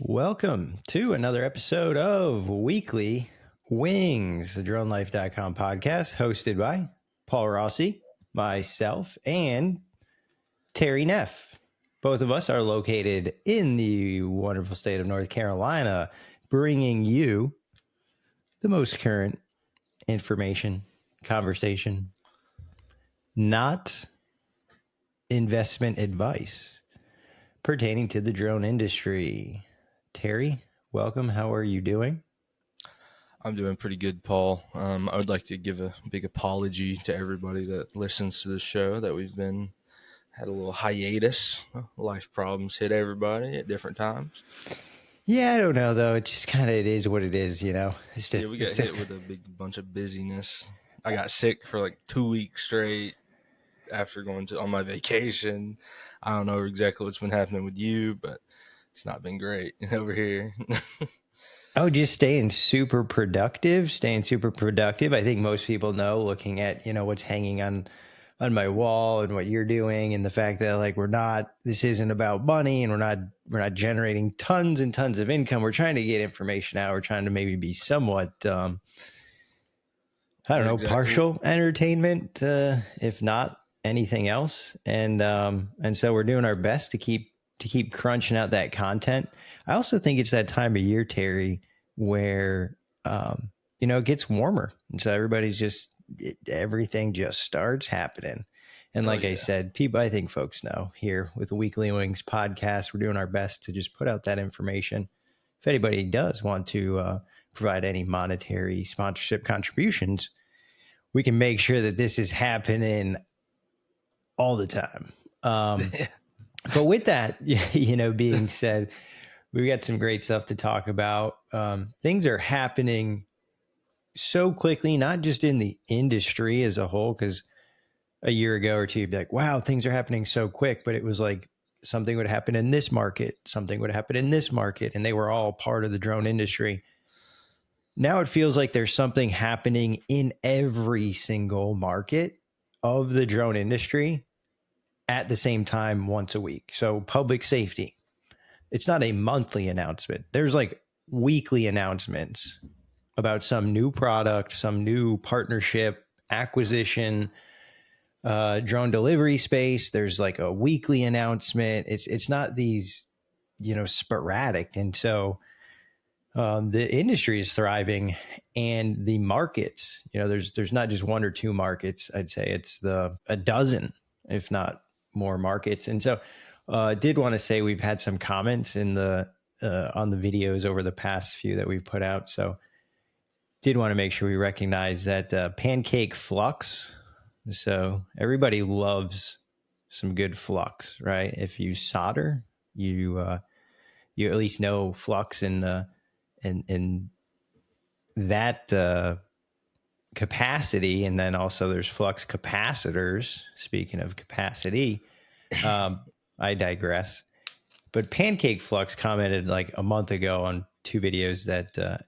Welcome to another episode of Weekly Wings, the DroneLife.com podcast hosted by Paul Rossi, myself, and Terry Neff. Both of us are located in the wonderful state of North Carolina, bringing you the most current information, conversation, not investment advice pertaining to the drone industry. Terry, welcome. How are you doing? I'm doing pretty good, Paul. I would like to give a big apology to everybody that listens to the show that we've had a little hiatus. Life problems hit everybody at different times. Yeah, I don't know though. It just kind of it is what it is, you know. We got hit with a big bunch of busyness. I got sick for like 2 weeks straight after going on my vacation. I don't know exactly what's been happening with you, but it's not been great over here. Oh, just staying super productive. I think most people know, looking at, what's hanging on my wall and what you're doing, and the fact that this isn't about money, and we're not generating tons and tons of income. We're trying to get information out. We're trying to maybe be somewhat, partial entertainment, if not anything else. And so we're doing our best to keep crunching out that content. I also think it's that time of year, Terry, where, it gets warmer. And so everything just starts happening. And like I said, I think folks know here with the Weekly Wings podcast, we're doing our best to just put out that information. If anybody does want to provide any monetary sponsorship contributions, we can make sure that this is happening all the time. But with that, being said, we got some great stuff to talk about. Things are happening so quickly, not just in the industry as a whole, because a year ago or two, you'd be like, wow, things are happening so quick. But it was like something would happen in this market, something would happen in this market, and they were all part of the drone industry. Now it feels like there's something happening in every single market of the drone industry at the same time once a week. So public safety, it's not a monthly announcement. There's like weekly announcements about some new product, some new partnership, acquisition, drone delivery space. There's like a weekly announcement. It's not these, sporadic. And so the industry is thriving, and the markets, there's not just one or two markets. I'd say it's a dozen, if not more markets. And so did want to say we've had some comments on the videos over the past few that we've put out. So did want to make sure we recognize that pancake flux. So everybody loves some good flux, right? If you solder, you at least know flux in that capacity. And then also there's flux capacitors. Speaking of capacity, I digress. But Pancake Flux commented like a month ago on two videos that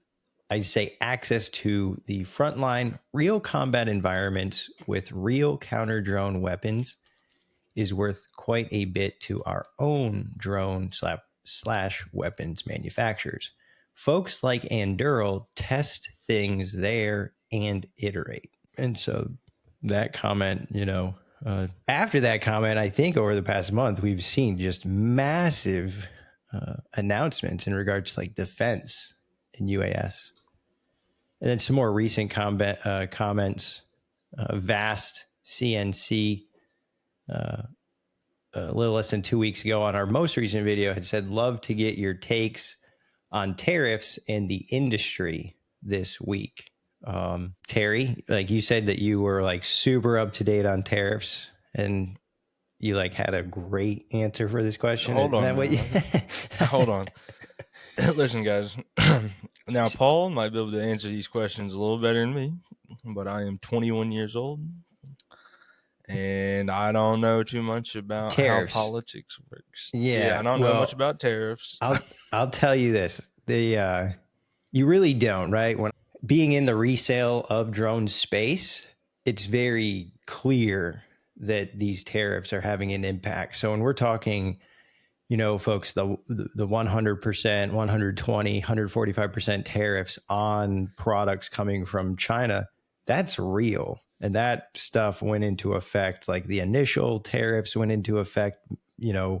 I'd say access to the frontline real combat environments with real counter drone weapons is worth quite a bit to our own drone slash weapons manufacturers. Folks like Anduril test things there and iterate. And so that comment, after that comment, I think over the past month, we've seen just massive announcements in regards to like defense and UAS. And then some more recent comments. Vast CNC, a little less than 2 weeks ago on our most recent video, had said, love to get your takes on tariffs and the industry this week. Terry, like you said that you were like super up to date on tariffs, and you like had a great answer for this question. Hold on. Listen, guys. Now, Paul might be able to answer these questions a little better than me, but I am 21 years old, and I don't know too much about tariffs. How politics works. Yeah, I don't know much about tariffs. I'll tell you this: you really don't, right? When being in the resale of drone space, it's very clear that these tariffs are having an impact. So when we're talking, folks, the 100%, 120, 145% tariffs on products coming from China, that's real. And that stuff went into effect, like the initial tariffs went into effect, a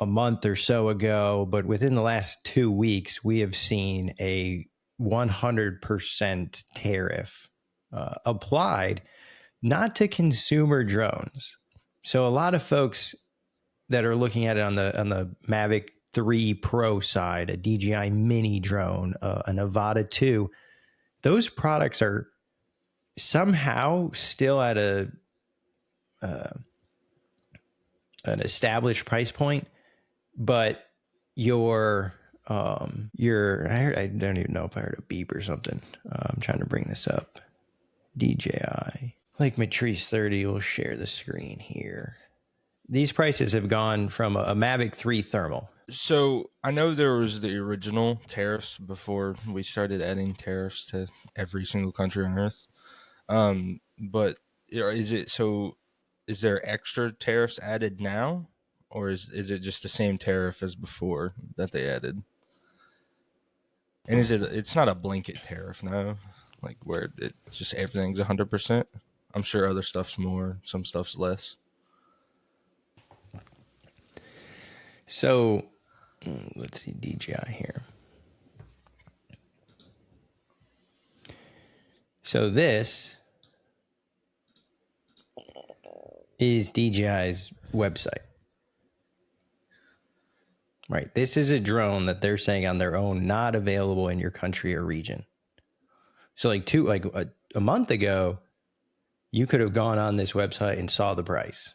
month or so ago. But within the last 2 weeks, we have seen a 100% tariff applied, not to consumer drones. So a lot of folks that are looking at it on the Mavic 3 Pro side, a DJI mini drone, a Nevada 2, those products are somehow still at an established price point, but I don't even know if I heard a beep or something. I'm trying to bring this up. DJI, like Matrice 30 will share the screen here. These prices have gone from a Mavic 3 thermal. So I know there was the original tariffs before we started adding tariffs to every single country on Earth. But is there extra tariffs added now, or is it just the same tariff as before that they added? And it's not a blanket tariff, no? Like where it's just everything's 100%? I'm sure other stuff's more, some stuff's less. So let's see DJI here. So this is DJI's website. Right. This is a drone that they're saying on their own, not available in your country or region. So a month ago, you could have gone on this website and saw the price.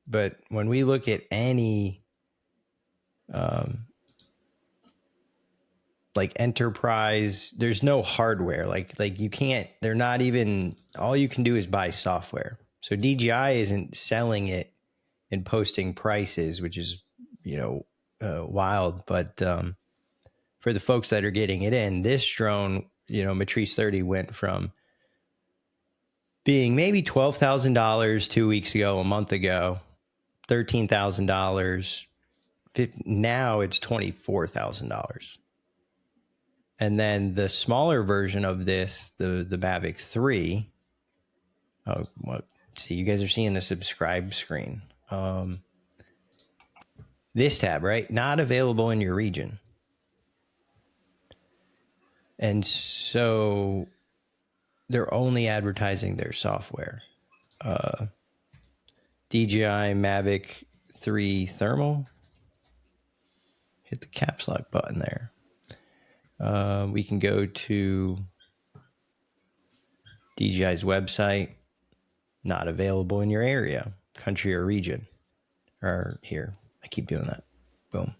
But when we look at any enterprise, there's no hardware. Like you can't, they're not even, all you can do is buy software. So DJI isn't selling it and posting prices, which is, wild. But for the folks that are getting it in, this drone, Matrice 30 went from being maybe $12,000 2 weeks ago, a month ago, $13,000. Now it's $24,000. And then the smaller version of this, the Mavic 3. Oh, well, see, you guys are seeing the subscribe screen. This tab, right? Not available in your region. And so they're only advertising their software. DJI Mavic 3 Thermal. Hit the caps lock button there. We can go to DJI's website. Not available in your area, country, or region. Or here. I keep doing that. Boom.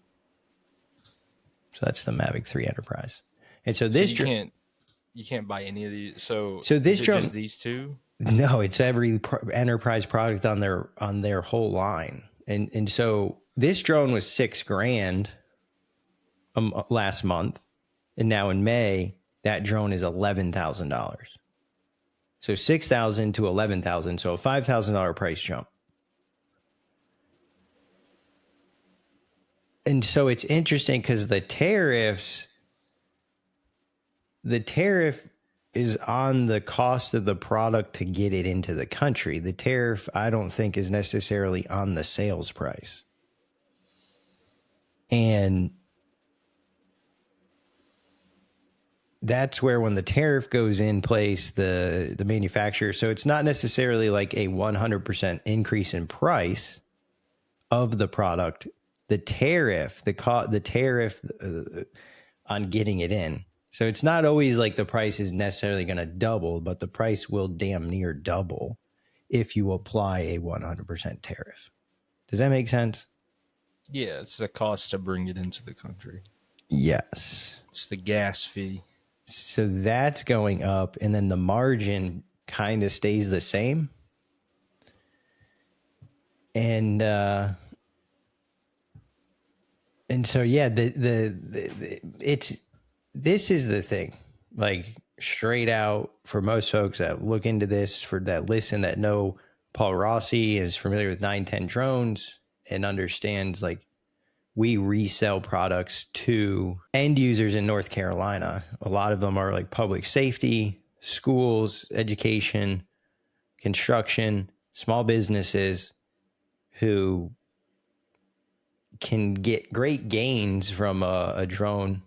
So that's the Mavic 3 Enterprise. And so this you can't buy any of these. So this drone, just these two? No, it's every enterprise product on their whole line. And so this drone was $6,000 last month, and now in May that drone is $11,000. So $6,000 to $11,000, so a $5,000 price jump. And so it's interesting because the tariff is on the cost of the product to get it into the country. The tariff, I don't think, is necessarily on the sales price. And that's where, when the tariff goes in place, the manufacturer, so it's not necessarily like a 100% increase in price of the product. The tariff on getting it in. So it's not always like the price is necessarily going to double, but the price will damn near double if you apply a 100% tariff. Does that make sense? Yeah, it's the cost to bring it into the country. Yes. It's the gas fee. So that's going up, and then the margin kind of stays the same. And so, yeah, this is the thing, like, straight out, for most folks that look into this, that listen, that know Paul Rossi, is familiar with 910 drones, and understands like we resell products to end users in North Carolina. A lot of them are like public safety, schools, education, construction, small businesses who can get great gains from a drone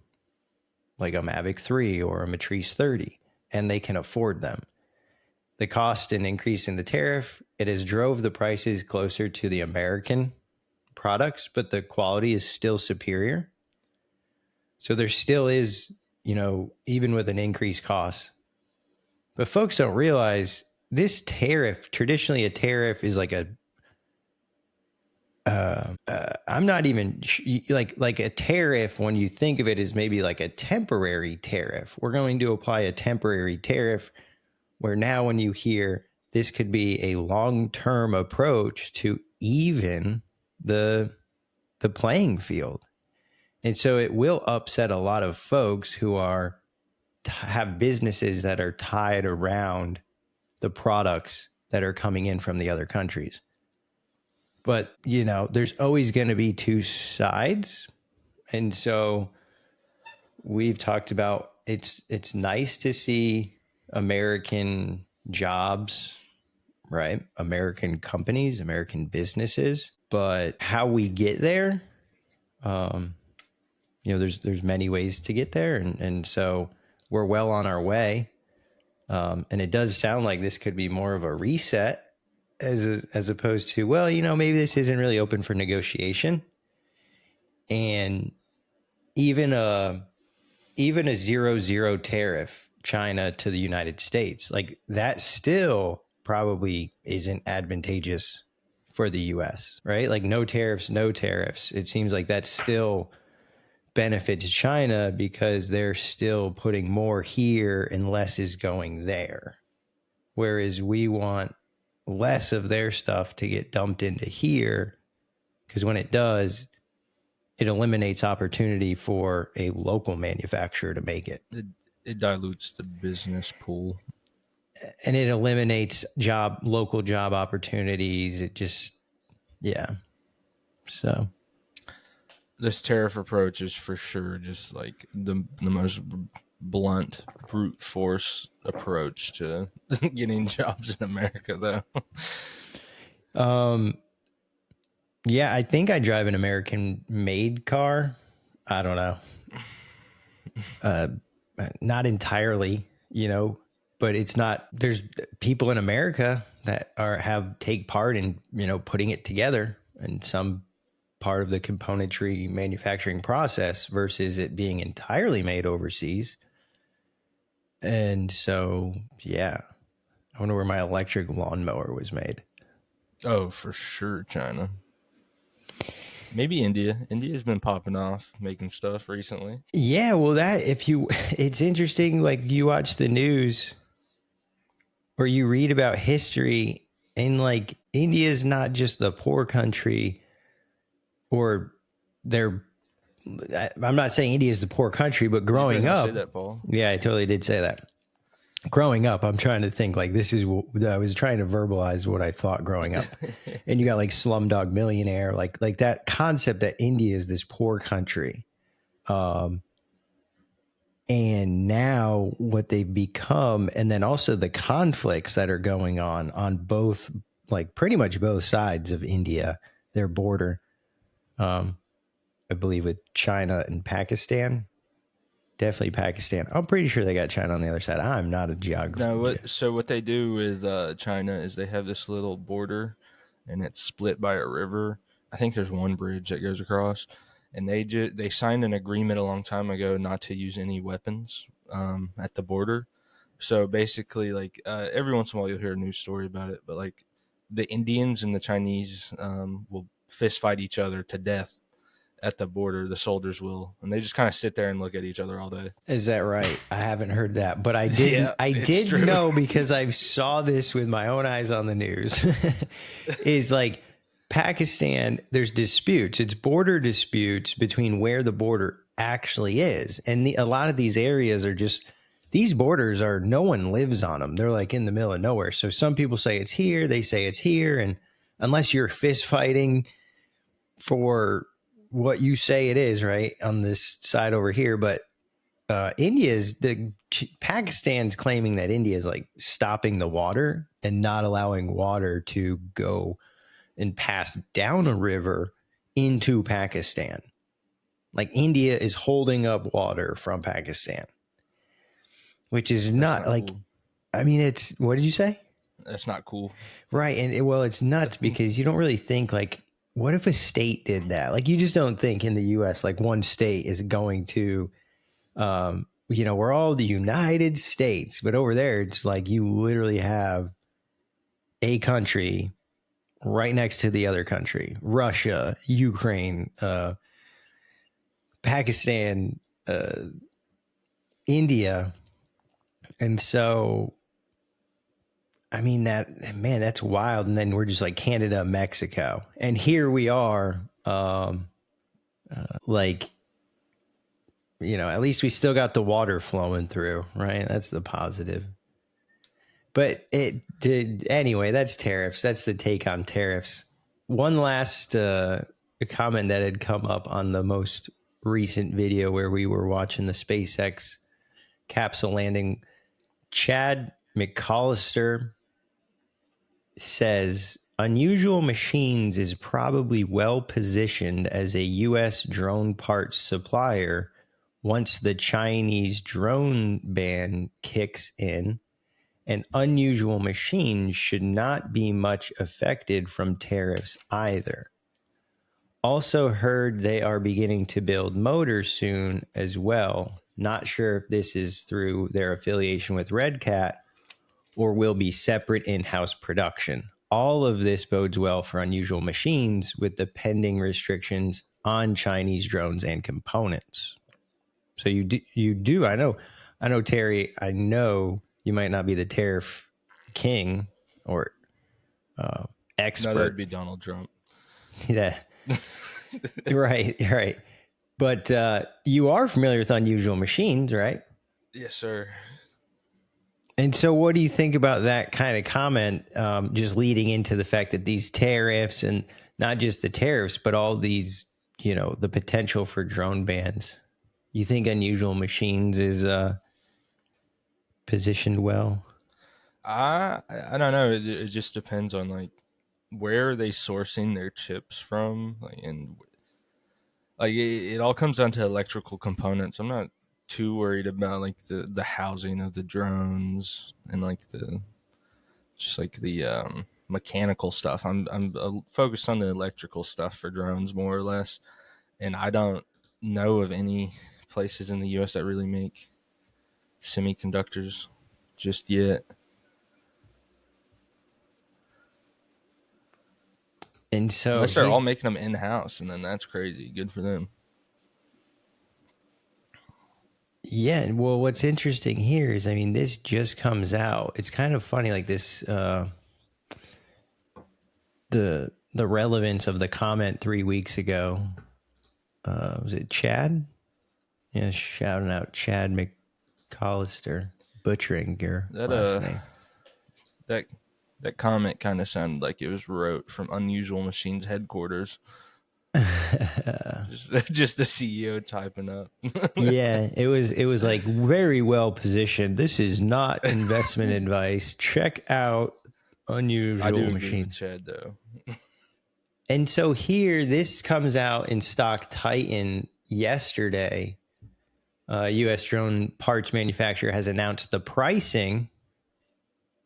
like a Mavic 3 or a Matrice 30, and they can afford them. The cost and increase in the tariff, it has drove the prices closer to the American products, but the quality is still superior. So there still is, even with an increased cost. But folks don't realize this tariff, traditionally a tariff is like I'm not even like a tariff when you think of it as maybe like a temporary tariff. We're going to apply a temporary tariff where now when you hear this could be a long-term approach to even the playing field. And so it will upset a lot of folks who have businesses that are tied around the products that are coming in from the other countries. But, there's always going to be two sides. And so we've talked about it's nice to see American jobs, right? American companies, American businesses, but how we get there, there's many ways to get there. And so we're well on our way. And it does sound like this could be more of a reset as opposed to, well, maybe this isn't really open for negotiation. And even a 0-0 tariff, China to the United States, like that still probably isn't advantageous for the US, right? Like no tariffs. It seems like that still benefits China because they're still putting more here and less is going there. Whereas we want less of their stuff to get dumped into here, because when it does, it eliminates opportunity for a local manufacturer to make it. It dilutes the business pool. And it eliminates local job opportunities. It just, yeah. So this tariff approach is for sure just like the most blunt, brute force approach to getting jobs in America, though. Yeah, I think I drive an American-made car. I don't know. Not entirely, but it's not. There's people in America that take part in, putting it together in some part of the componentry manufacturing process versus it being entirely made overseas. And so, yeah, I wonder where my electric lawnmower was made. Oh, for sure, China. Maybe India. India's been popping off, making stuff recently. Yeah, well, it's interesting. Like you watch the news or you read about history, and like India is not just the poor country, or I'm not saying India is the poor country, but growing up, say that, Paul. Yeah, I totally did say that. Growing up, I'm trying to think like I was trying to verbalize what I thought growing up. And you got like Slumdog Millionaire, like that concept that India is this poor country. And now what they've become, and then also the conflicts that are going on both, like pretty much both sides of India, their border, I believe with China and Pakistan. Definitely Pakistan. I'm pretty sure they got China on the other side. I'm not a geographer. No, so what they do with China is they have this little border, and it's split by a river. I think there's one bridge that goes across, and they signed an agreement a long time ago not to use any weapons at the border. So basically, like every once in a while you'll hear a news story about it, but like the Indians and the Chinese will fist fight each other to death at the border. The soldiers will, and they just kind of sit there and look at each other all day. Is that right? I haven't heard that, but I did. Yeah, I did true. Know because I saw this with my own eyes on the news. Is like Pakistan. There's disputes. It's border disputes between where the border actually is, and a lot of these areas are just. These borders are no one lives on them. They're like in the middle of nowhere. So some people say it's here. They say it's here, and unless you're fist fighting for what you say it is, right, on this side over here, but Pakistan's claiming that India is like stopping the water and not allowing water to go and pass down a river into Pakistan. Like India is holding up water from Pakistan, which is That's not not like, cool. I mean, it's, what did you say? That's not cool. Right. And it's nuts because you don't really think like, what if a state did that? Like, you just don't think in the US, like one state is going to, we're all the United States, but over there, it's like you literally have a country right next to the other country, Russia, Ukraine, Pakistan, India. And so, I mean, that's wild. And then we're just like Canada, Mexico. And here we are, like, at least we still got the water flowing through, right? That's the positive. But it did anyway. That's tariffs. That's the take on tariffs. One last comment that had come up on the most recent video where we were watching the SpaceX capsule landing. Chad McAllister says Unusual Machines is probably well positioned as a U.S. drone parts supplier once the Chinese drone ban kicks in. And Unusual Machines should not be much affected from tariffs either. Also heard they are beginning to build motors soon as well. Not sure if this is through their affiliation with Red Cat or will be separate in-house production. All of this bodes well for Unusual Machines with the pending restrictions on Chinese drones and components. So you do. I know, Terry. I know you might not be the tariff king or expert. No, that would be Donald Trump. Yeah, right. But you are familiar with Unusual Machines, right? Yes, sir. And so, what do you think about that kind of comment? Just leading into the fact that these tariffs, and not just the tariffs, but all these, the potential for drone bans. You think Unusual Machines is positioned well? I don't know. It just depends on like where are they sourcing their chips from, like, and like it all comes down to electrical components. I'm not too worried about like the housing of the drones and like the mechanical stuff. I'm focused on the electrical stuff for drones more or less, and I don't know of any places in the U.S. that really make semiconductors just yet. And so Unless they're all making them in house, and then that's crazy. Good for them. yeah. Well, what's interesting here is, I mean, this just comes out. It's kind of funny, like this. The relevance of the comment 3 weeks ago. Was it Chad? Yeah, shouting out Chad McAllister, butchering your last name. That comment kind of sounded like it was wrote from Unusual Machines headquarters. just the CEO typing up. Yeah, it was like very well positioned. This is not investment advice. Check out Unusual I do agree Machines. with Chad though. And so here, this comes out in Stock Titan yesterday. U.S. drone parts manufacturer has announced the pricing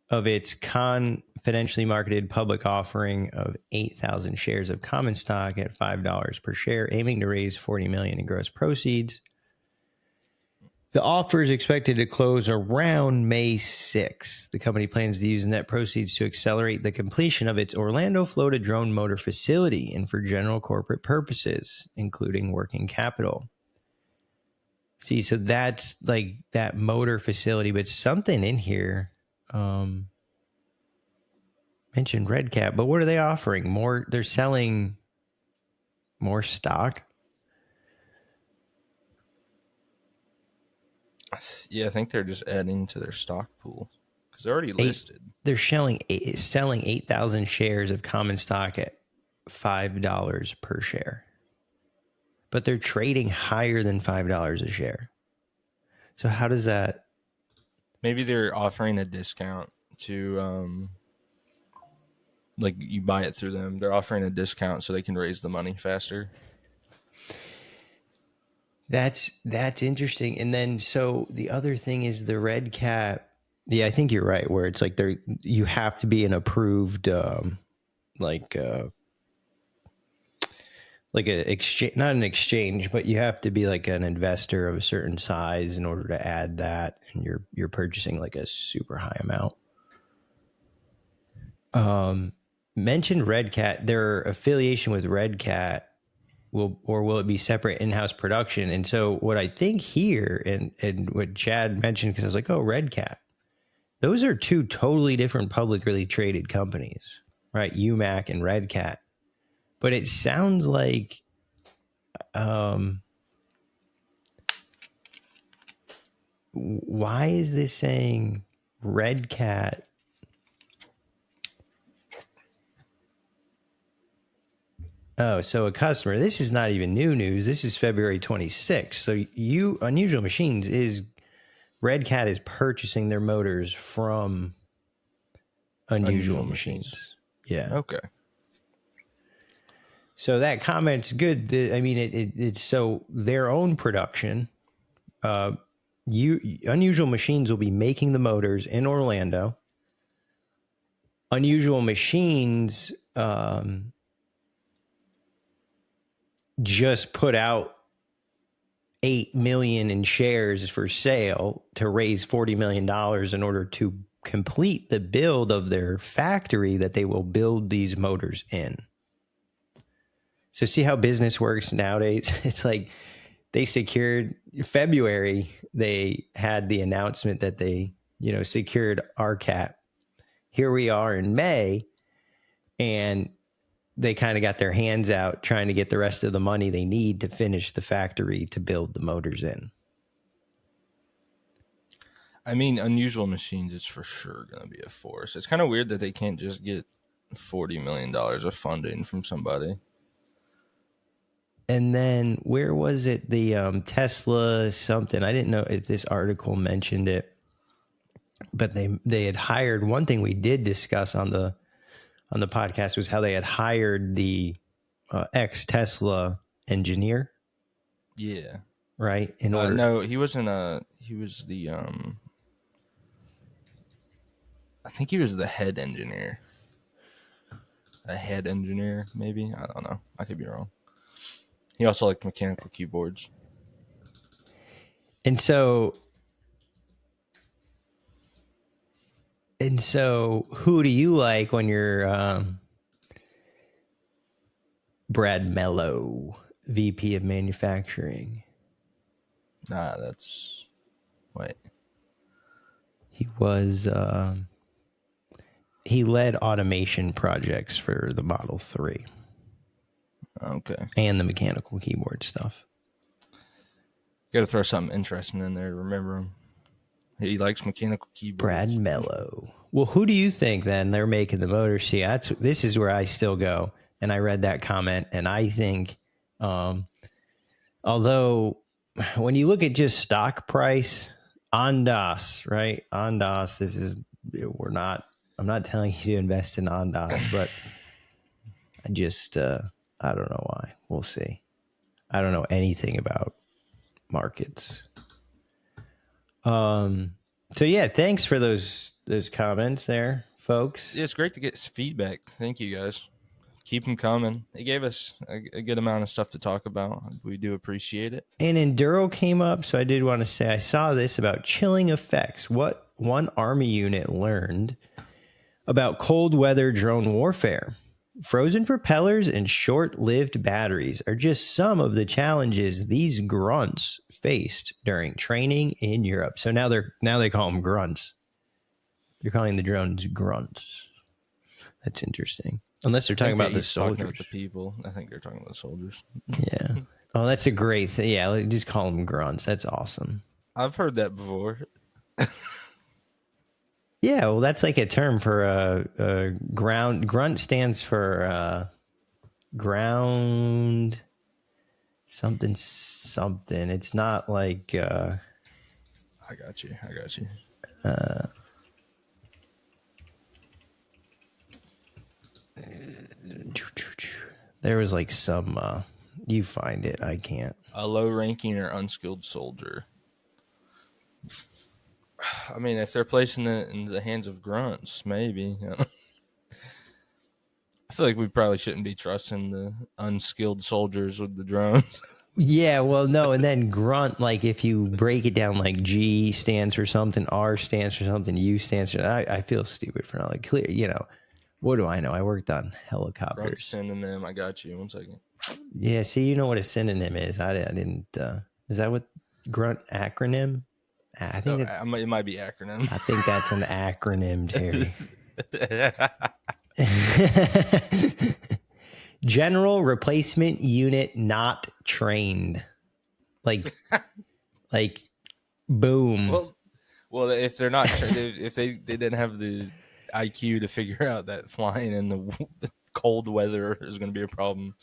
of its confidentially marketed public offering of 8,000 shares of common stock at $5 per share, aiming to raise $40 million in gross proceeds. The offer is expected to close around May 6th. The company plans to use net proceeds to accelerate the completion of its Orlando, Florida drone motor facility and for general corporate purposes, including working capital. See, so that's like that motor facility, but something in here mentioned Red Cat, but what are they offering? More, they're selling more stock. Yeah, I think they're just adding to their stock pool because they're already listed. They're selling 8,000 shares of common stock at $5 per share. But they're trading higher than $5 a share. So how does that? Maybe they're offering a discount to like you buy it through them. They're offering a discount so they can raise the money faster. That's interesting. And then so the other thing is the Red Cat. Yeah, I think you're right. Where it's like you have to be an approved like a exchange, not an exchange, but you have to be like an investor of a certain size in order to add that, and you're purchasing like a super high amount. Mentioned Red Cat. Their affiliation with Red Cat will it be separate in-house production? And so what I think here, and what Chad mentioned, because I was like, oh, Red Cat, those are two totally different publicly traded companies, right? UMAC and Red Cat. But it sounds like why is this saying Red Cat? Oh, so a customer. This is not even new news. This is February 26th. So Unusual Machines is Red Cat is purchasing their motors from Unusual Machines. Yeah. Okay. So that comment's good. I mean, it's so their own production. Unusual Machines will be making the motors in Orlando. Unusual Machines just put out 8 million in shares for sale to raise $40 million in order to complete the build of their factory that they will build these motors in. So see how business works nowadays? It's like they secured February. They had the announcement that they, secured RCAP. Here we are in May, and they kind of got their hands out trying to get the rest of the money they need to finish the factory to build the motors in. I mean, Unusual Machines is for sure going to be a force. It's kind of weird that they can't just get $40 million of funding from somebody. And then where was it? The Tesla something. I didn't know if this article mentioned it, but they had hired. One thing we did discuss on the podcast was how they had hired the ex-Tesla engineer. Yeah. Right. No, he wasn't. He was the. I think he was the head engineer. A head engineer, maybe. I don't know. I could be wrong. He also liked mechanical keyboards. And so who do you like when you're Brad Mello, VP of Manufacturing? Nah, that's... Wait. He was... he led automation projects for the Model 3. Okay. And the mechanical keyboard stuff. Got to throw something interesting in there to remember him. He likes mechanical keyboards. Brad Mello. Well, who do you think then they're making the motor? See, this is where I still go. And I read that comment, and I think, although when you look at just stock price, Ondas, right? Ondas, I'm not telling you to invest in Ondas, but I just, I don't know why. We'll see. I don't know anything about markets. So yeah, thanks for those comments there, folks. Yeah, it's great to get feedback. Thank you, guys. Keep them coming. It gave us a good amount of stuff to talk about. We do appreciate it. And Enduro came up, so I did want to say I saw this about chilling effects. What one Army unit learned about cold weather drone warfare. Frozen propellers and short-lived batteries are just some of the challenges these grunts faced during training in Europe. So now they call them grunts. They're calling the drones grunts. That's interesting. Unless they're talking about the soldiers. Talking about the people. I think they're talking about the soldiers. Yeah. Oh, that's a great thing. Yeah, just call them grunts. That's awesome. I've heard that before. Yeah, well, that's like a term for a ground. Grunt stands for ground something. It's not like I got you. there was like some you find it. I can't. A low-ranking or unskilled soldier. I mean, if they're placing it in the hands of grunts, maybe. I feel like we probably shouldn't be trusting the unskilled soldiers with the drones. Yeah, well, no, and then grunt, like if you break it down, like G stands for something, R stands for something, U stands for. I feel stupid for not like clear. What do I know? I worked on Grunt helicopters. synonym. I got you. 1 second. Yeah, see, you know what a synonym is. I didn't. Is that what grunt acronym? I think it might be acronym. I think that's an acronym, Terry. General replacement unit not trained. Like boom. Well, if they're not, if they didn't have the IQ to figure out that flying in the cold weather is going to be a problem.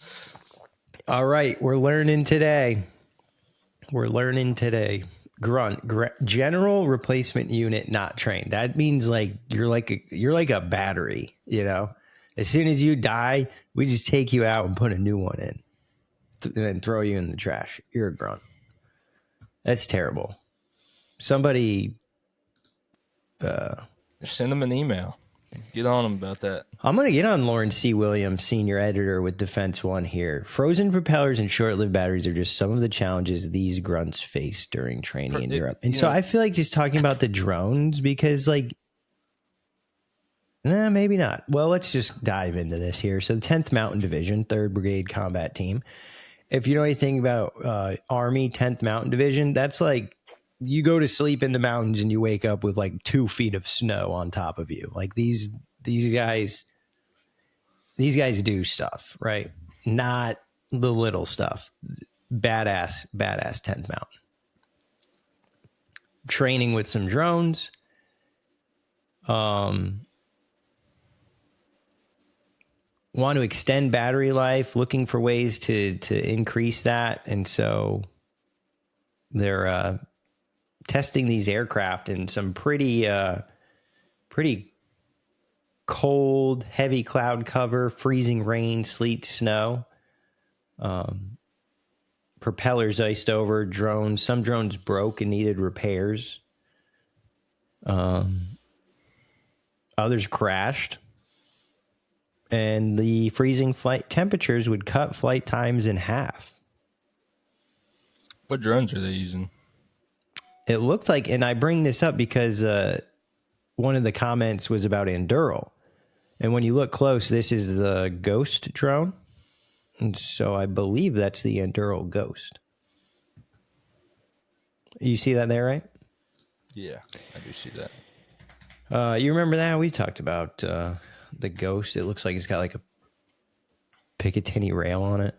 All right, we're learning today. Grunt, general replacement unit not trained. That means like you're like a battery. As soon as you die, we just take you out and put a new one in, and then throw you in the trash. You're a grunt. That's terrible. Somebody send them an email. Get on them about that. I'm going to get on Lawrence C. Williams, senior editor with Defense One here. Frozen propellers and short-lived batteries are just some of the challenges these grunts face during training in Europe. And so I feel like just talking about the drones because maybe not. Well, let's just dive into this here. So the 10th Mountain Division, 3rd Brigade Combat Team. If you know anything about Army 10th Mountain Division, that's like you go to sleep in the mountains and you wake up with like 2 feet of snow on top of you. Like these guys do stuff, right? Not the little stuff. Badass 10th Mountain. Training with some drones. Want to extend battery life, looking for ways to increase that. And so they're testing these aircraft in some pretty cold, heavy cloud cover, freezing rain, sleet, snow. Propellers iced over, drones. Some drones broke and needed repairs. Others crashed. And the freezing flight temperatures would cut flight times in half. What drones are they using? It looked like, and I bring this up because one of the comments was about Anduril. And when you look close, this is the Ghost drone. And so I believe that's the Anduril Ghost. You see that there, right? Yeah, I do see that. You remember that? We talked about the Ghost. It looks like it's got like a Picatinny rail on it.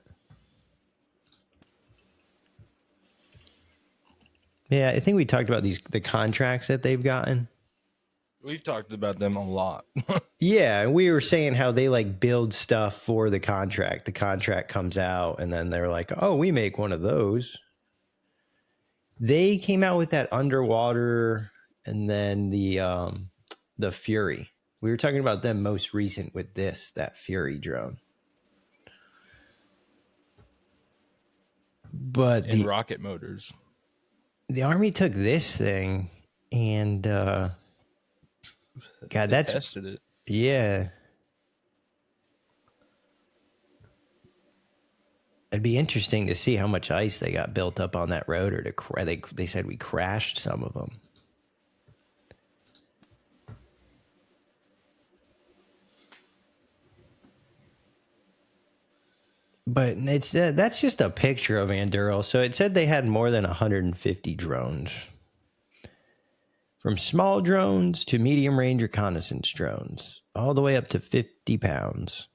Yeah, I think we talked about the contracts that they've gotten. We've talked about them a lot. Yeah, we were saying how they like build stuff for the contract. The contract comes out and then they're like, oh, we make one of those. They came out with that underwater and then the Fury. We were talking about them most recent with that Fury drone. But and rocket motors. The Army took this thing and God, that's tested it. Yeah. It'd be interesting to see how much ice they got built up on that rotor. They said we crashed some of them. But that's just a picture of Anduril. So it said they had more than 150 drones. From small drones to medium range reconnaissance drones, all the way up to 50 pounds.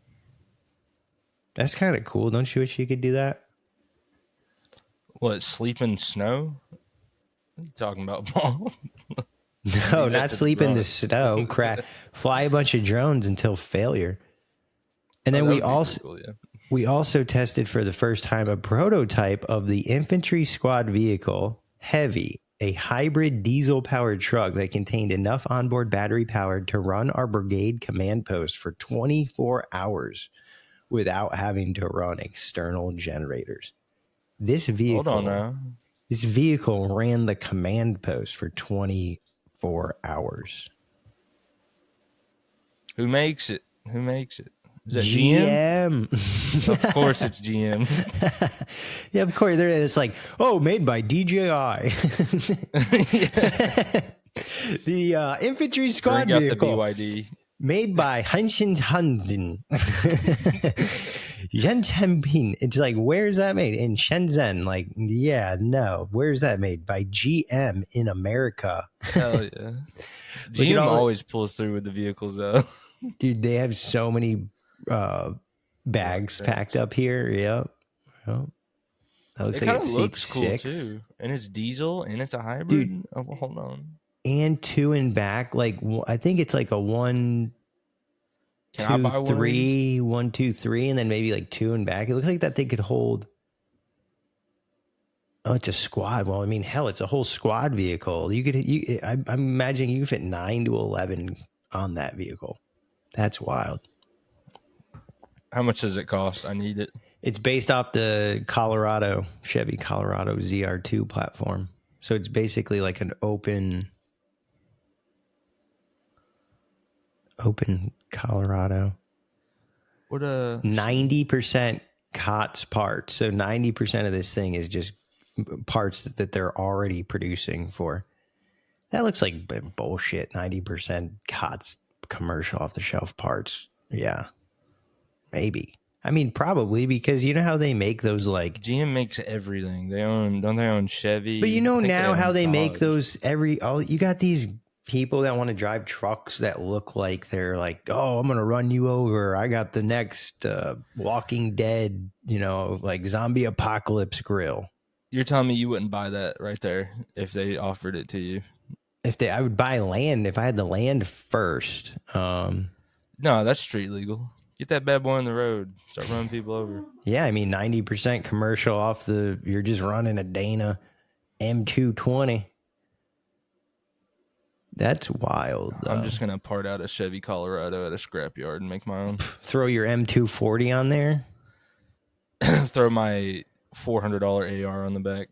That's kind of cool. Don't you wish you could do that? What, sleep in snow? What are you talking about, Paul? No, not sleep in the snow. Fly a bunch of drones until failure. And then we also... Cool, yeah. We also tested for the first time a prototype of the infantry squad vehicle, Heavy, a hybrid diesel-powered truck that contained enough onboard battery power to run our brigade command post for 24 hours without having to run external generators. This Hold on vehicle, now. this vehicle ran the command post for 24 hours. Who makes it? Who makes it? Is that GM? GM. Of course it's GM. Yeah, of course. It's like, oh, made by DJI. The infantry squad Bring up the vehicle. BYD. Made by Hanshin Hansen. Shenzhen. It's like, where's that made? In Shenzhen. Like, yeah, no. Where's that made? By GM in America. Hell yeah. GM always pulls through with the vehicles, though. Dude, they have so many bags packed up here. Yep. That looks It like kind it of looks seats cool 6. too, and it's diesel and it's a hybrid. Dude. Oh, well, hold on. And 2 in back. Like, I think it's like a 1, Can 2, I buy 3, 1, 2, 3, and then maybe like 2 in back. It looks like that thing could hold. Oh, it's a squad. Well, I mean, hell, it's a whole squad vehicle. I'm imagining you fit 9 to 11 on that vehicle. That's wild. How much does it cost? I need it. It's based off the Chevy Colorado ZR2 platform. So it's basically like an open Colorado. What 90% COTS parts. So 90% of this thing is just parts that they're already producing for. That looks like bullshit. 90% COTS commercial off the shelf parts. Yeah, maybe. I mean, probably, because you know how they make those, like, GM makes everything. Don't they own Chevy? but you know now how they Dodge. make those you got these people that want to drive trucks that look like they're like, oh, I'm gonna run you over. I got the next Walking Dead, like zombie apocalypse grill. You're telling me you wouldn't buy that right there if they offered it to you? I would buy land if I had the land first. No, that's street legal. Get that bad boy on the road. Start running people over. Yeah, I mean, 90% commercial you're just running a Dana M220. That's wild. I'm just going to part out a Chevy Colorado at a scrapyard and make my own. Throw your M240 on there. Throw my $400 AR on the back.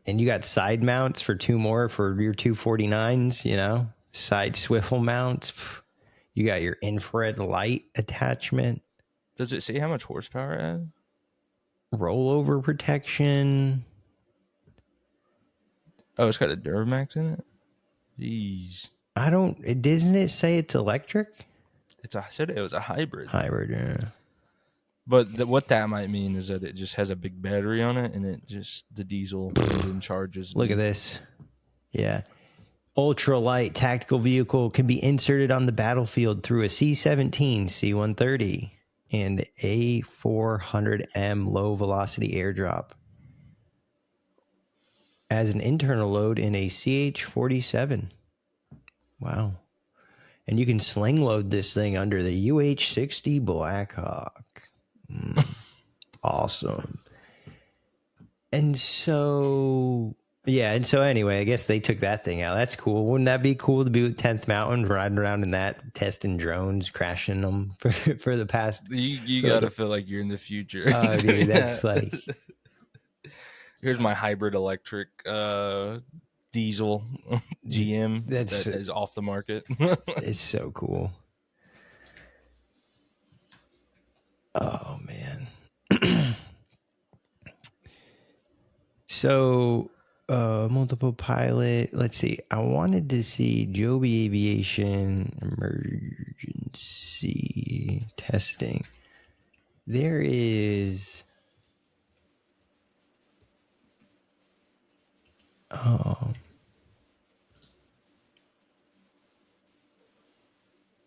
And you got side mounts for 2 more for your 249s, side swivel mounts. You got your infrared light attachment. Does it say how much horsepower it has? Rollover protection. Oh, it's got a Duramax in it? Jeez. Doesn't it say it's electric? I said it was a hybrid. Hybrid, yeah. But what that might mean is that it just has a big battery on it, and the diesel engine charges. Look at this. Yeah. Ultralight tactical vehicle can be inserted on the battlefield through a C-17, C-130, and A400M low velocity airdrop as an internal load in a CH-47. Wow. And you can sling load this thing under the UH-60 Blackhawk. Awesome. And so anyway, I guess they took that thing out. That's cool. Wouldn't that be cool to be with 10th Mountain, riding around in that, testing drones, crashing them for the past? You got to feel like you're in the future. Oh, dude, that's like... Here's my hybrid electric diesel GM that is off the market. It's so cool. Oh, man. So, multiple pilot. Let's see. I wanted to see Joby Aviation emergency testing. There is...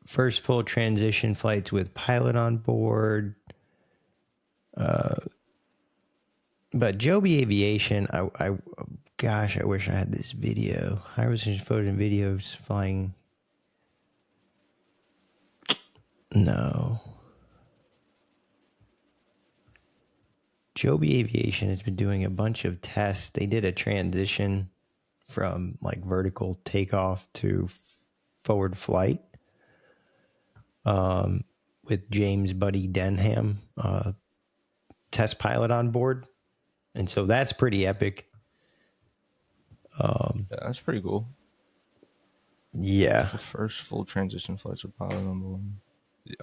first full transition flights with pilot on board. But Joby Aviation, I gosh, I wish I had this video. I was just photos and videos flying. No. Joby Aviation has been doing a bunch of tests. They did a transition from like vertical takeoff to forward flight with James Buddy Denham, test pilot on board. And so that's pretty epic. Yeah, that's pretty cool. Yeah. The first full transition flights with pilot on board.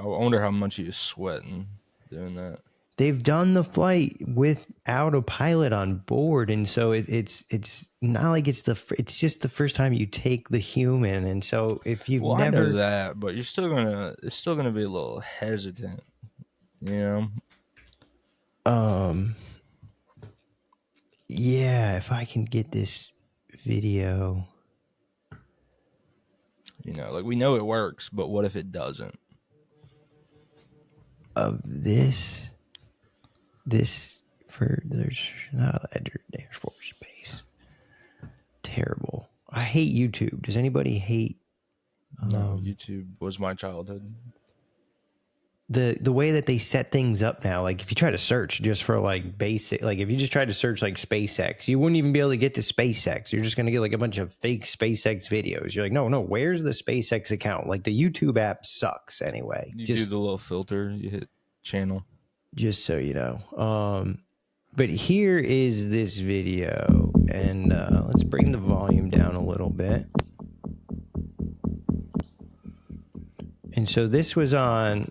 I wonder how much he is sweating doing that. They've done the flight without a pilot on board, and so it's not like it's just the first time you take the human, and so if you've I know never that, but it's still gonna be a little hesitant, you know. Yeah, if I can get this video, You know, like we know it works, but what if it doesn't? of this for there's not a ledger Air Force Base. Terrible. I hate YouTube. Does anybody hate? No, YouTube was my childhood. The way that they set things up now, like if you try to search just for like basic, like if you just try to search like SpaceX, you wouldn't even be able to get to SpaceX. You're just going to get like a bunch of fake SpaceX videos. You're like, no, where's the SpaceX account? Like the YouTube app sucks anyway. You do the little filter, you hit channel. Just so you know. But here is this video, and let's bring the volume down a little bit. And so this was on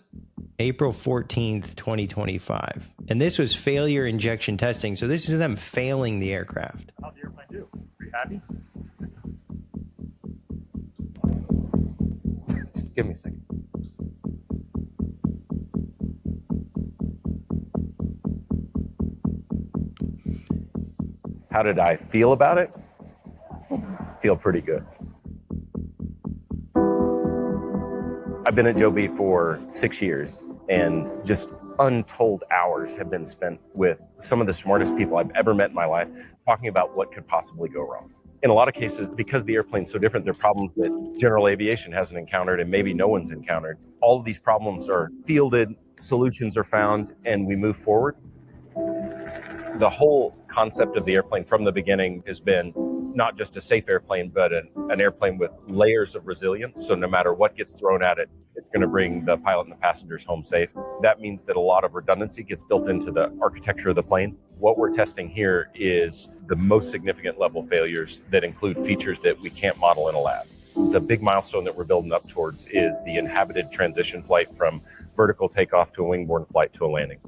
April 14th, 2025. And this was failure injection testing. So this is them failing the aircraft. How'd the airplane do? Are you happy? Just give me a second. How did I feel about it? Feel pretty good. I've been at Joby for 6 years, and just untold hours have been spent with some of the smartest people I've ever met in my life talking about what could possibly go wrong. In a lot of cases, because the airplane's so different, there are problems that general aviation hasn't encountered and maybe no one's encountered. All of these problems are fielded, solutions are found, and we move forward. The whole concept of the airplane from the beginning has been not just a safe airplane, but an airplane with layers of resilience. So no matter what gets thrown at it, it's going to bring the pilot and the passengers home safe. That means that a lot of redundancy gets built into the architecture of the plane. What we're testing here is the most significant level failures that include features that we can't model in a lab. The big milestone that we're building up towards is the inhabited transition flight from vertical takeoff to a wing-borne flight to a landing.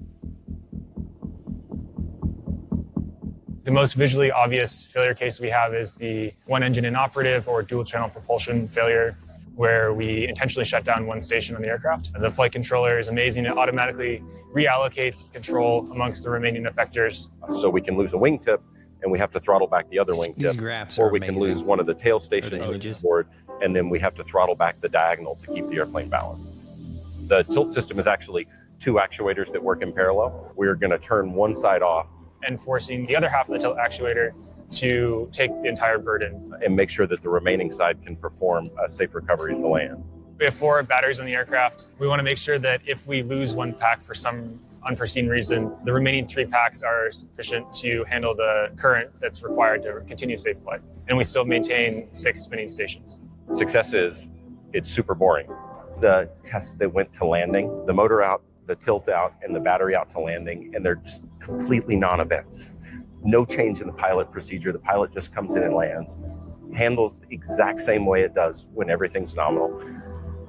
The most visually obvious failure case we have is the one engine inoperative or dual channel propulsion failure, where we intentionally shut down one station on the aircraft. The flight controller is amazing. It automatically reallocates control amongst the remaining effectors. So we can lose a wingtip and we have to throttle back the other wingtip, or we can lose one of the tail stations on board, and then we have to throttle back the diagonal to keep the airplane balanced. The tilt system is actually two actuators that work in parallel. We're going to turn one side off and forcing the other half of the tilt actuator to take the entire burden and make sure that the remaining side can perform a safe recovery to land. We have 4 batteries on the aircraft. We want to make sure that if we lose one pack for some unforeseen reason, the remaining 3 packs are sufficient to handle the current that's required to continue safe flight. And we still maintain 6 spinning stations. Success is, it's super boring. The tests that went to landing, the motor out, the tilt out, and the battery out to landing, and they're just completely non-events. No change in the pilot procedure. The pilot just comes in and lands, handles the exact same way it does when everything's nominal,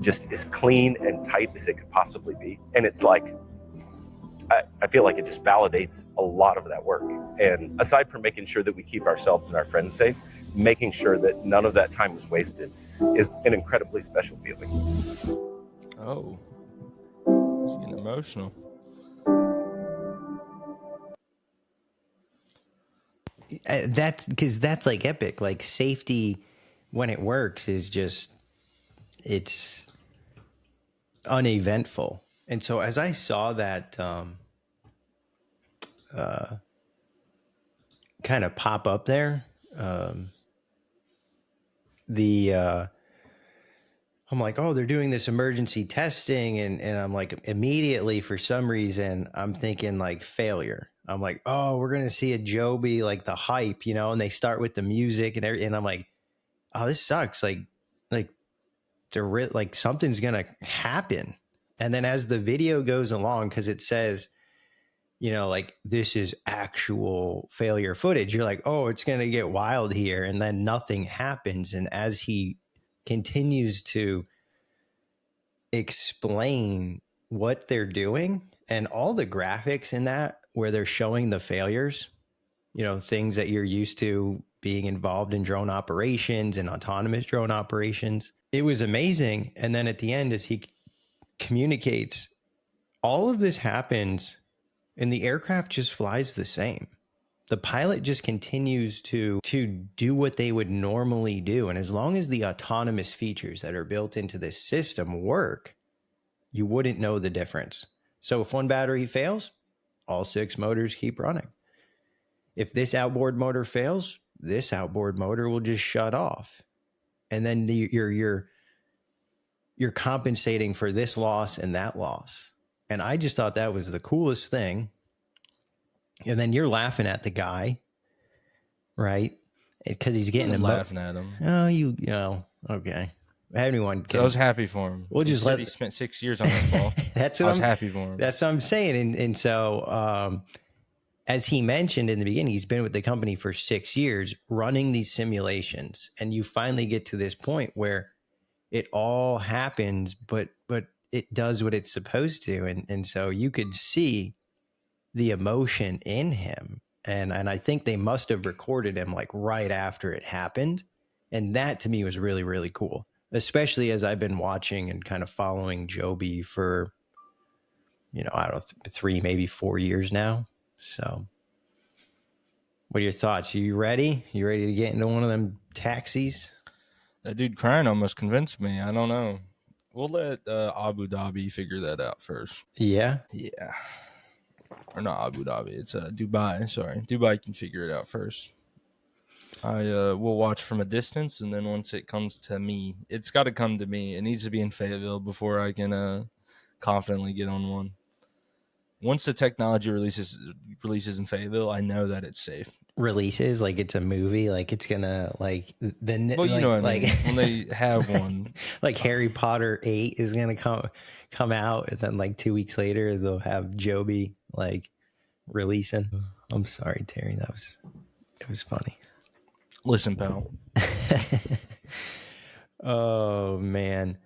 just as clean and tight as it could possibly be. And it's like, I feel like it just validates a lot of that work. And aside from making sure that we keep ourselves and our friends safe, making sure that none of that time is wasted is an incredibly special feeling. Oh, it's getting emotional. That's because that's like epic. Like safety when it works is just, it's uneventful. And so as I saw that kind of pop up there, I'm like, oh, they're doing this emergency testing. And I'm like, immediately for some reason, I'm thinking like failure. I'm like, oh, we're gonna see a Joby, like the hype, you know, and they start with the music and everything. And I'm like, oh, this sucks. Like like something's gonna happen. And then as the video goes along, because it says, you know, like this is actual failure footage, you're like, oh, it's gonna get wild here. And then nothing happens. And as he continues to explain what they're doing and all the graphics in that where they're showing the failures, you know, things that you're used to being involved in drone operations and autonomous drone operations. It was amazing. And then at the end, as he communicates, all of this happens and the aircraft just flies the same. The pilot just continues to do what they would normally do. And as long as the autonomous features that are built into this system work, you wouldn't know the difference. So if one battery fails, all 6 motors keep running. If this outboard motor fails, this outboard motor will just shut off. And then you're compensating for this loss and that loss. And I just thought that was the coolest thing. And then you're laughing at the guy, right? Because he's getting laughing at him. Oh, you know, okay. Anyone can. I was happy for him. We'll just he spent 6 years on this ball. That's I what was happy for him. That's what I'm saying. And so, as he mentioned in the beginning, he's been with the company for 6 years running these simulations. And you finally get to this point where it all happens, but it does what it's supposed to. And so you could see the emotion in him. And I think they must have recorded him like right after it happened. And that to me was really, really cool, especially as I've been watching and kind of following Joby for, you know, I don't know, 3, maybe 4 years now. So what are your thoughts? Are you ready? You ready to get into one of them taxis? That dude crying almost convinced me. I don't know. We'll let Abu Dhabi figure that out first. Yeah. Yeah. Or not Abu Dhabi. It's Dubai. Sorry. Dubai can figure it out first. I will watch from a distance, and then once it comes to me, it's got to come to me. It needs to be in Fayetteville before I can confidently get on one. Once the technology releases in Fayetteville, I know that it's safe. Releases like it's a movie, like it's gonna like then. Well, you like, know what I like mean. When they have one, like Harry Potter 8 is gonna come out, and then like 2 weeks later they'll have Joby like releasing. I'm sorry, Terry. It was funny. Listen, pal. Oh man.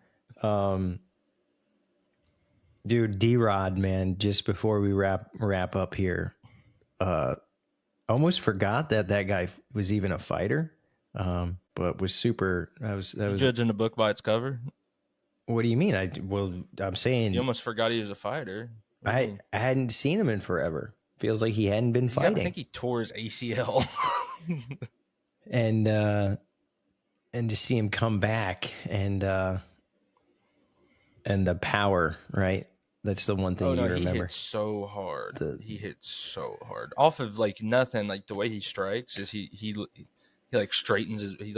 Dude, D-Rod, man, just before we wrap up here, almost forgot that guy was even a fighter. But was super. That was Judging a book by its cover. What do you mean? I'm saying you almost forgot he was a fighter. I hadn't seen him in forever. Feels like he hadn't been fighting. I think he tore his ACL. and to see him come back and the power, right? That's the one thing you remember. He hit so hard. He hit so hard off of like nothing. Like the way he strikes is he like straightens his. He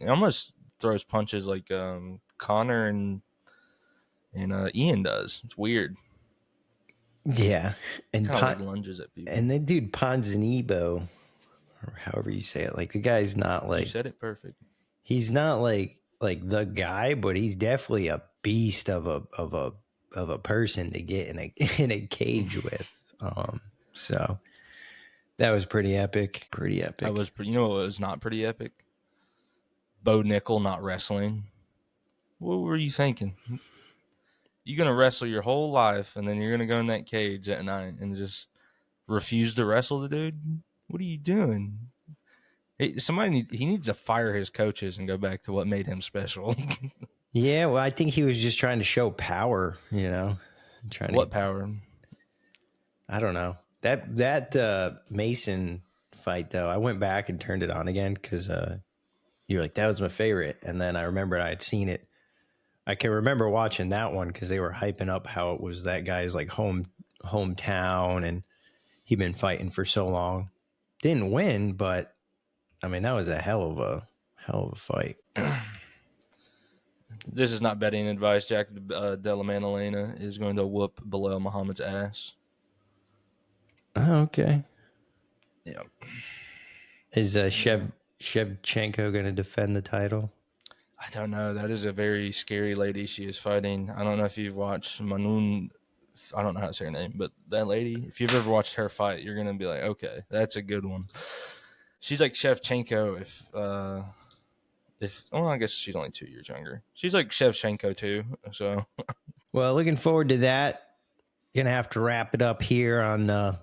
almost throws punches like Connor and Ian does. It's weird. Yeah, and like lunges at people. And then dude Ponzinibbio, or however you say it, like the guy's not like. You said it perfect. He's not like the guy, but he's definitely a beast of a person to get in a cage with. So that was pretty epic. Pretty epic. That was you know what was not pretty epic? Bo Nickel not wrestling. What were you thinking? You're gonna wrestle your whole life, and then you're gonna go in that cage at night and just refuse to wrestle the dude? What are you doing? Hey, he needs to fire his coaches and go back to what made him special. Yeah, well, I think he was just trying to show power, you know. What power? I don't know. That Mason fight though, I went back and turned it on again because you're like, that was my favorite, and then I remembered I had seen it. I can remember watching that one because they were hyping up how it was that guy's like hometown, and he'd been fighting for so long. Didn't win, but I mean that was a hell of a fight. This is not betting advice. Jack Della Maddalena is going to whoop Bilal Muhammad's ass. Oh, okay. Yeah. Is Shevchenko going to defend the title? I don't know. That is a very scary lady she is fighting. I don't know if you've watched Manun. I don't know how to say her name, but that lady, if you've ever watched her fight, you're going to be like, okay, that's a good one. She's like Shevchenko well, I guess she's only 2 years younger. She's like Shevchenko too. So, Well, looking forward to that. Gonna have to wrap it up here on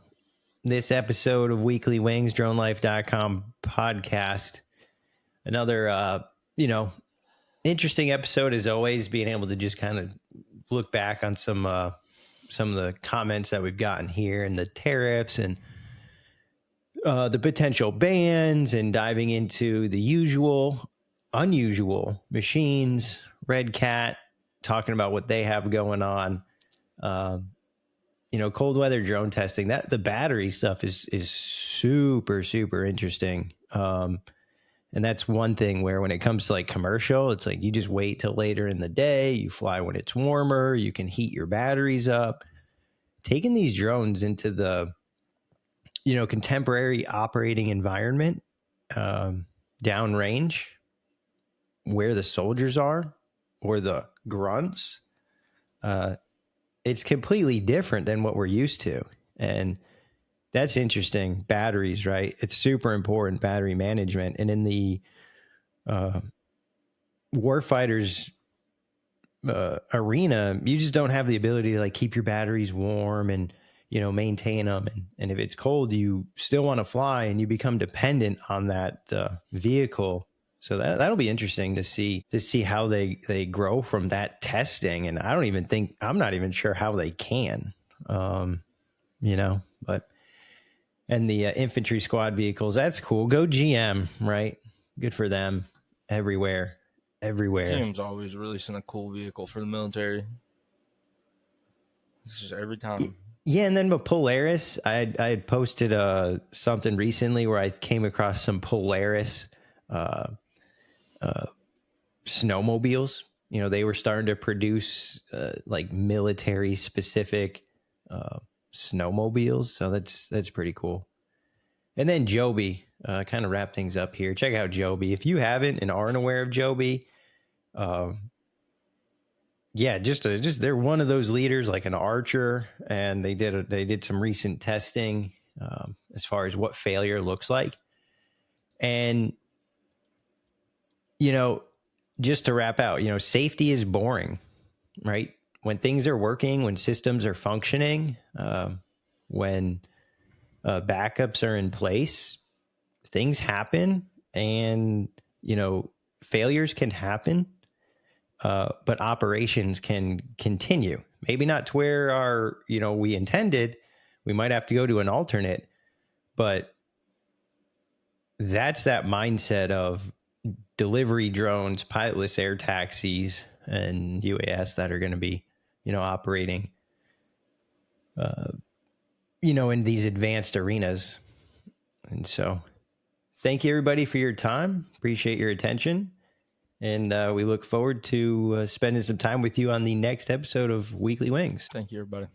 this episode of Weekly Wings, DroneLife.com podcast. Another, interesting episode as always. Being able to just kind of look back on some of the comments that we've gotten here, and the tariffs, and the potential bans, and diving into the usual, unusual machines, Red Cat, talking about what they have going on. Cold weather drone testing, that the battery stuff is super, super interesting. And that's one thing where when it comes to like commercial, it's like you just wait till later in the day, you fly when it's warmer, you can heat your batteries up. Taking these drones into the, contemporary operating environment, downrange, where the soldiers are or the grunts, it's completely different than what we're used to. And that's interesting. Batteries, right? It's super important, battery management. And in the warfighters arena, you just don't have the ability to like keep your batteries warm and, maintain them. And if it's cold, you still want to fly, and you become dependent on that vehicle. So that'll be interesting to see how they grow from that testing. And I'm not even sure how they can, but, and the infantry squad vehicles, that's cool. Go GM, right? Good for them. Everywhere. GM's always releasing a cool vehicle for the military. This is every time. Yeah, and then with Polaris, I had posted something recently where I came across some Polaris snowmobiles. They were starting to produce like military specific snowmobiles, so that's pretty cool. And then Joby, kind of wrap things up here. Check out Joby if you haven't and aren't aware of Joby. Just they're one of those leaders, like an Archer, and they did some recent testing as far as what failure looks like. And just to wrap out, safety is boring, right? When things are working, when systems are functioning, when backups are in place, things happen, and failures can happen. But operations can continue. Maybe not to where we intended. We might have to go to an alternate, but that's that mindset of delivery drones, pilotless air taxis, and UAS that are going to be, operating, in these advanced arenas. And so thank you everybody for your time. Appreciate your attention. And we look forward to spending some time with you on the next episode of Weekly Wings. Thank you, everybody.